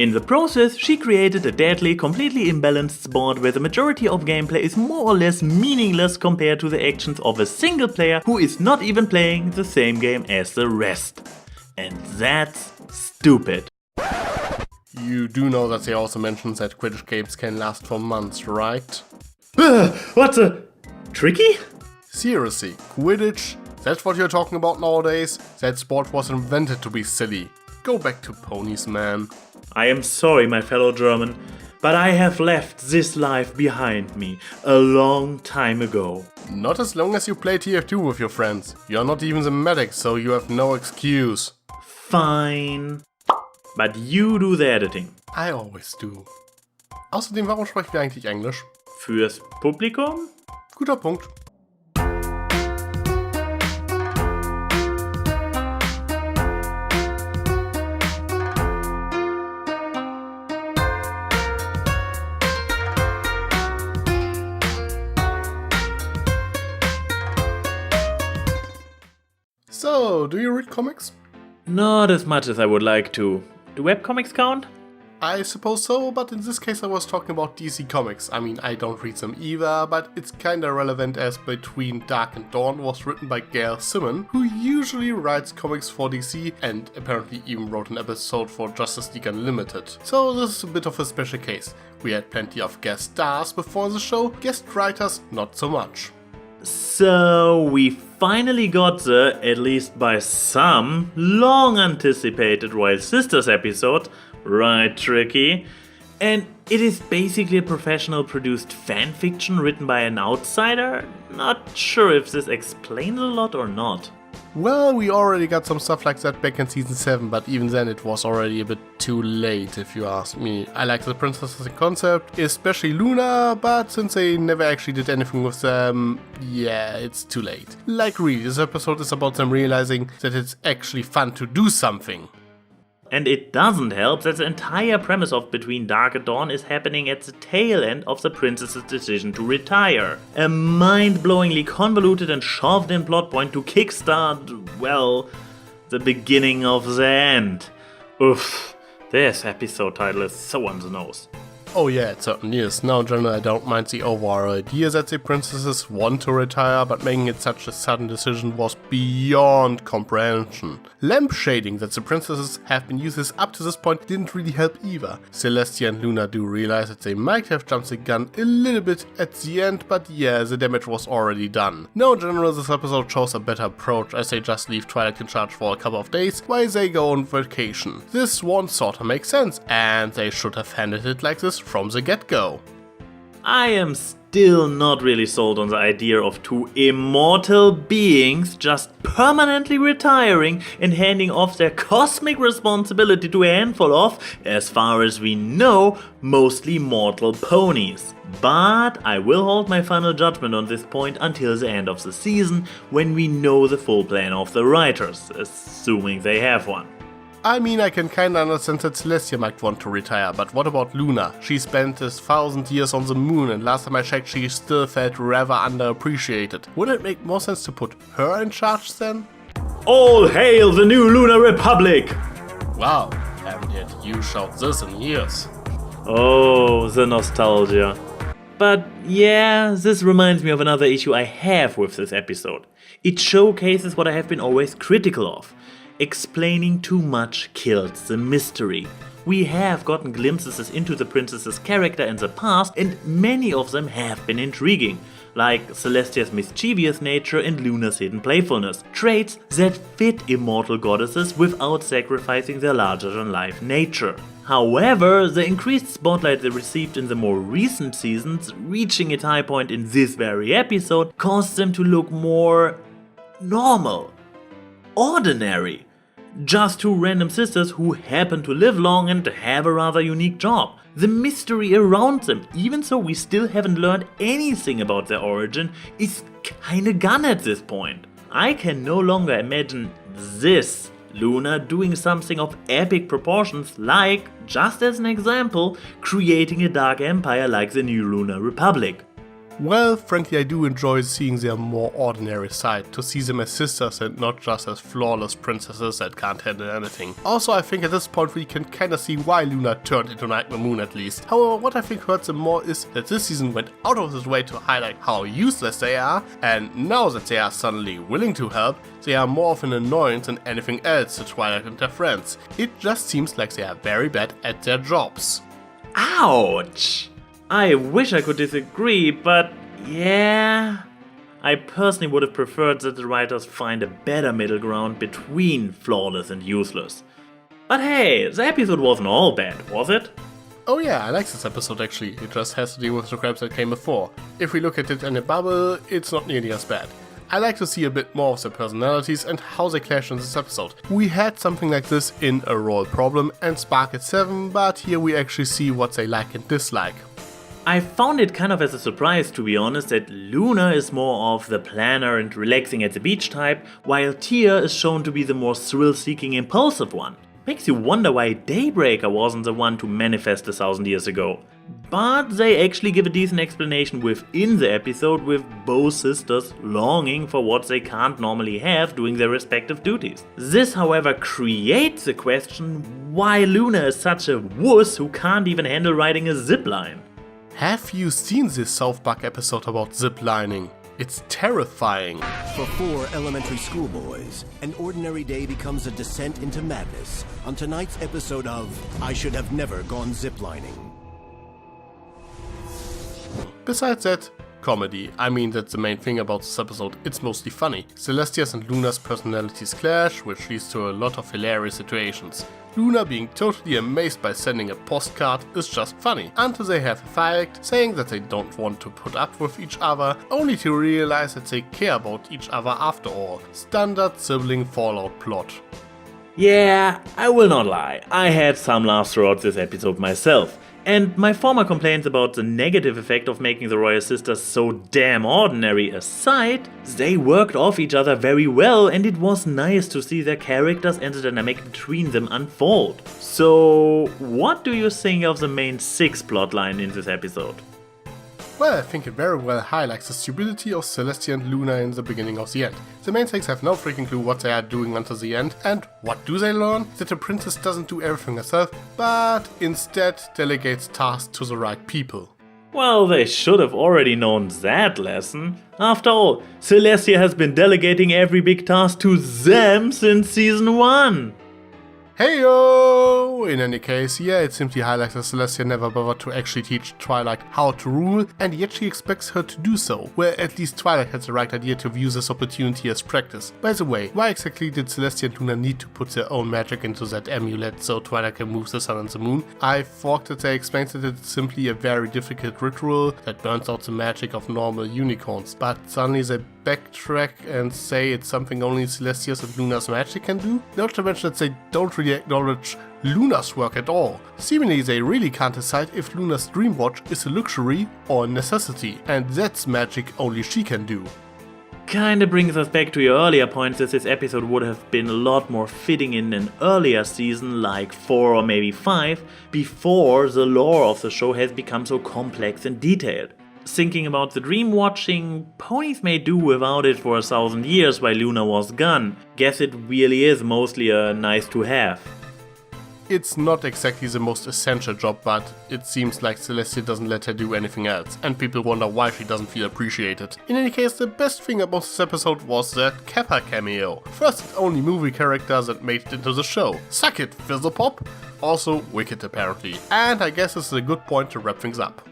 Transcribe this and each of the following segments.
In the process, she created a deadly, completely imbalanced sport where the majority of gameplay is more or less meaningless compared to the actions of a single player who is not even playing the same game as the rest. And that's stupid. You do know that they also mentioned that Quidditch games can last for months, right? What's a... tricky? Seriously, Quidditch? That's what you're talking about nowadays? That sport was invented to be silly. Go back to ponies, man. I am sorry, my fellow German, but I have left this life behind me a long time ago. Not as long as you play TF2 with your friends. You're not even the medic, so you have no excuse. Fine. But you do the editing. I always do. Außerdem, warum sprechen wir eigentlich Englisch? Fürs Publikum? Guter Punkt. So, do you read comics? Not as much as I would like to. Do webcomics count? I suppose so, but in this case I was talking about DC Comics. I mean, I don't read them either, but it's kinda relevant as Between Dark and Dawn was written by Gail Simon, who usually writes comics for DC and apparently even wrote an episode for Justice League Unlimited. So this is a bit of a special case. We had plenty of guest stars before the show, guest writers not so much. So we finally got the, at least by some, long anticipated Royal Sisters episode, right Tricky? And it is basically a professional produced fanfiction written by an outsider? Not sure if this explains a lot or not. Well, we already got some stuff like that back in season 7, but even then it was already a bit too late if you ask me. I like the princesses in concept, especially Luna, but since they never actually did anything with them, yeah, it's too late. Like really, this episode is about them realizing that it's actually fun to do something. And it doesn't help that the entire premise of Between Dark and Dawn is happening at the tail end of the princess's decision to retire. A mind-blowingly convoluted and shoved-in plot point to kickstart, well, the beginning of the end. Oof, this episode title is so on the nose. Oh yeah, it certainly is. Now, generally, I don't mind the overall idea that the princesses want to retire, but making it such a sudden decision was beyond comprehension. Lampshading that the princesses have been useless up to this point didn't really help either. Celestia and Luna do realize that they might have jumped the gun a little bit at the end, but yeah, the damage was already done. Now, in general, this episode shows a better approach as they just leave Twilight in charge for a couple of days while they go on vacation. This one sorta makes sense, and they should have handled it like this from the get-go. I am still not really sold on the idea of two immortal beings just permanently retiring and handing off their cosmic responsibility to a handful of, as far as we know, mostly mortal ponies. But I will hold my final judgment on this point until the end of the season, when we know the full plan of the writers, assuming they have one. I mean, I can kinda understand that Celestia might want to retire, but what about Luna? She spent 1,000 years on the moon, and last time I checked she still felt rather underappreciated. Wouldn't it make more sense to put her in charge then? All hail the new Lunar Republic! Wow, haven't heard you shout this in years. Oh, the nostalgia. But yeah, this reminds me of another issue I have with this episode. It showcases what I have been always critical of. Explaining too much kills the mystery. We have gotten glimpses into the princess's character in the past, and many of them have been intriguing, like Celestia's mischievous nature and Luna's hidden playfulness, traits that fit immortal goddesses without sacrificing their larger-than-life nature. However, the increased spotlight they received in the more recent seasons, reaching its high point in this very episode, caused them to look more normal, ordinary. Just two random sisters who happen to live long and have a rather unique job. The mystery around them, even though we still haven't learned anything about their origin, is kinda gone at this point. I can no longer imagine this Luna doing something of epic proportions like, just as an example, creating a dark empire like the new Lunar Republic. Well, frankly, I do enjoy seeing their more ordinary side, to see them as sisters and not just as flawless princesses that can't handle anything. Also, I think at this point we can kinda see why Luna turned into Nightmare Moon at least. However, what I think hurts them more is that this season went out of its way to highlight how useless they are, and now that they are suddenly willing to help, they are more of an annoyance than anything else to Twilight and their friends. It just seems like they are very bad at their jobs. Ouch! I wish I could disagree, but yeah. I personally would have preferred that the writers find a better middle ground between flawless and useless. But hey, the episode wasn't all bad, was it? Oh yeah, I like this episode actually, it just has to deal with the crap that came before. If we look at it in a bubble, it's not nearly as bad. I like to see a bit more of their personalities and how they clash in this episode. We had something like this in A Royal Problem and Spark at 7, but here we actually see what they like and dislike. I found it kind of as a surprise, to be honest, that Luna is more of the planner and relaxing at the beach type, while Tia is shown to be the more thrill-seeking, impulsive one. Makes you wonder why Daybreaker wasn't the one to manifest 1,000 years ago. But they actually give a decent explanation within the episode, with both sisters longing for what they can't normally have doing their respective duties. This, however, creates the question why Luna is such a wuss who can't even handle riding a zipline. Have you seen this South Park episode about ziplining? It's terrifying. For 4 elementary school boys, an ordinary day becomes a descent into madness on tonight's episode of I Should Have Never Gone Ziplining. Besides that, comedy. I mean, that's the main thing about this episode, it's mostly funny. Celestia's and Luna's personalities clash, which leads to a lot of hilarious situations. Luna being totally amazed by sending a postcard is just funny, until they have a fight saying that they don't want to put up with each other, only to realize that they care about each other after all. Standard sibling fallout plot. Yeah, I will not lie, I had some laughs throughout this episode myself. And my former complaints about the negative effect of making the Royal Sisters so damn ordinary aside, they worked off each other very well, and it was nice to see their characters and the dynamic between them unfold. So, what do you think of the main 6 plotline in this episode? Well, I think it very well highlights the stupidity of Celestia and Luna in the beginning of the end. The main 6 have no freaking clue what they are doing until the end, and what do they learn? That the princess doesn't do everything herself, but instead delegates tasks to the right people. Well, they should have already known that lesson. After all, Celestia has been delegating every big task to them since season 1. Heyo! In any case, yeah, it simply highlights that Celestia never bothered to actually teach Twilight how to rule, and yet she expects her to do so, where at least Twilight had the right idea to view this opportunity as practice. By the way, why exactly did Celestia and Luna need to put their own magic into that amulet so Twilight can move the sun and the moon? I thought that they explained that it's simply a very difficult ritual that burns out the magic of normal unicorns, but suddenly they backtrack and say it's something only Celestia's and Luna's magic can do? Not to mention that they don't really acknowledge Luna's work at all. Seemingly they really can't decide if Luna's dream watch is a luxury or a necessity, and that's magic only she can do. Kinda brings us back to your earlier points that this episode would have been a lot more fitting in an earlier season like 4 or maybe 5, before the lore of the show has become so complex and detailed. Thinking about the dream watching, ponies may do without it for 1,000 years while Luna was gone. Guess it really is mostly a nice to have. It's not exactly the most essential job, but it seems like Celestia doesn't let her do anything else, and people wonder why she doesn't feel appreciated. In any case, the best thing about this episode was that Kappa cameo. First and only movie character that made it into the show. Suck it, Fizzlepop! Also wicked apparently. And I guess this is a good point to wrap things up.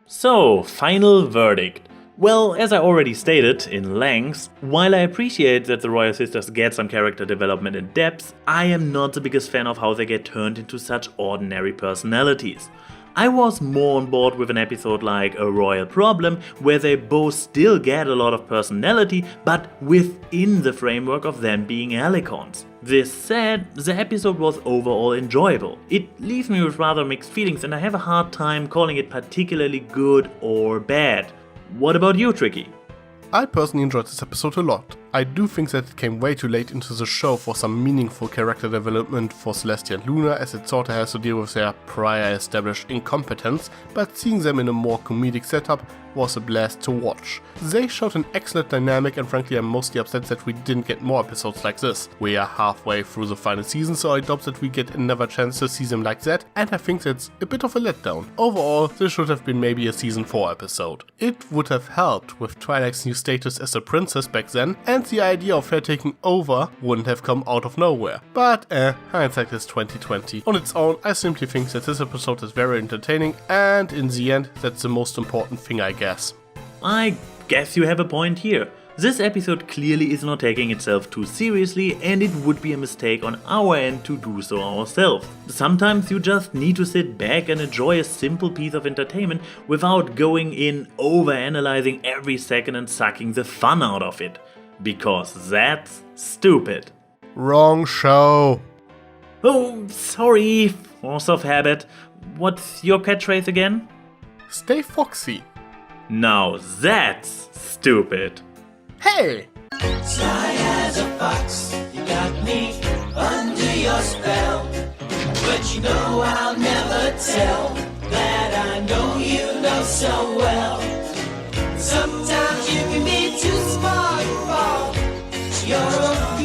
So, final verdict. Well, as I already stated in length, while I appreciate that the Royal Sisters get some character development and depth, I am not the biggest fan of how they get turned into such ordinary personalities. I was more on board with an episode like A Royal Problem, where they both still get a lot of personality, but within the framework of them being Alicons. This said, the episode was overall enjoyable. It leaves me with rather mixed feelings, and I have a hard time calling it particularly good or bad. What about you, Tricky? I personally enjoyed this episode a lot. I do think that it came way too late into the show for some meaningful character development for Celestia and Luna, as it sorta has to deal with their prior established incompetence, but seeing them in a more comedic setup was a blast to watch. They showed an excellent dynamic, and frankly I'm mostly upset that we didn't get more episodes like this. We are halfway through the final season, so I doubt that we get another chance to see them like that, and I think that's a bit of a letdown. Overall, this should have been maybe a season 4 episode. It would have helped with Twilight's new status as a princess back then, and the idea of her taking over wouldn't have come out of nowhere. But hindsight is 2020. On its own, I simply think that this episode is very entertaining, and in the end, that's the most important thing, I guess. I guess you have a point here. This episode clearly is not taking itself too seriously, and it would be a mistake on our end to do so ourselves. Sometimes you just need to sit back and enjoy a simple piece of entertainment without going in over-analyzing every second and sucking the fun out of it. Because that's stupid. Wrong show. Oh, sorry, force of habit. What's your catchphrase again? Stay foxy. Now that's stupid. Hey! Sly as a fox, you got me under your spell. But you know I'll never tell that I know you know so well. Sometimes you can be too smart for you're a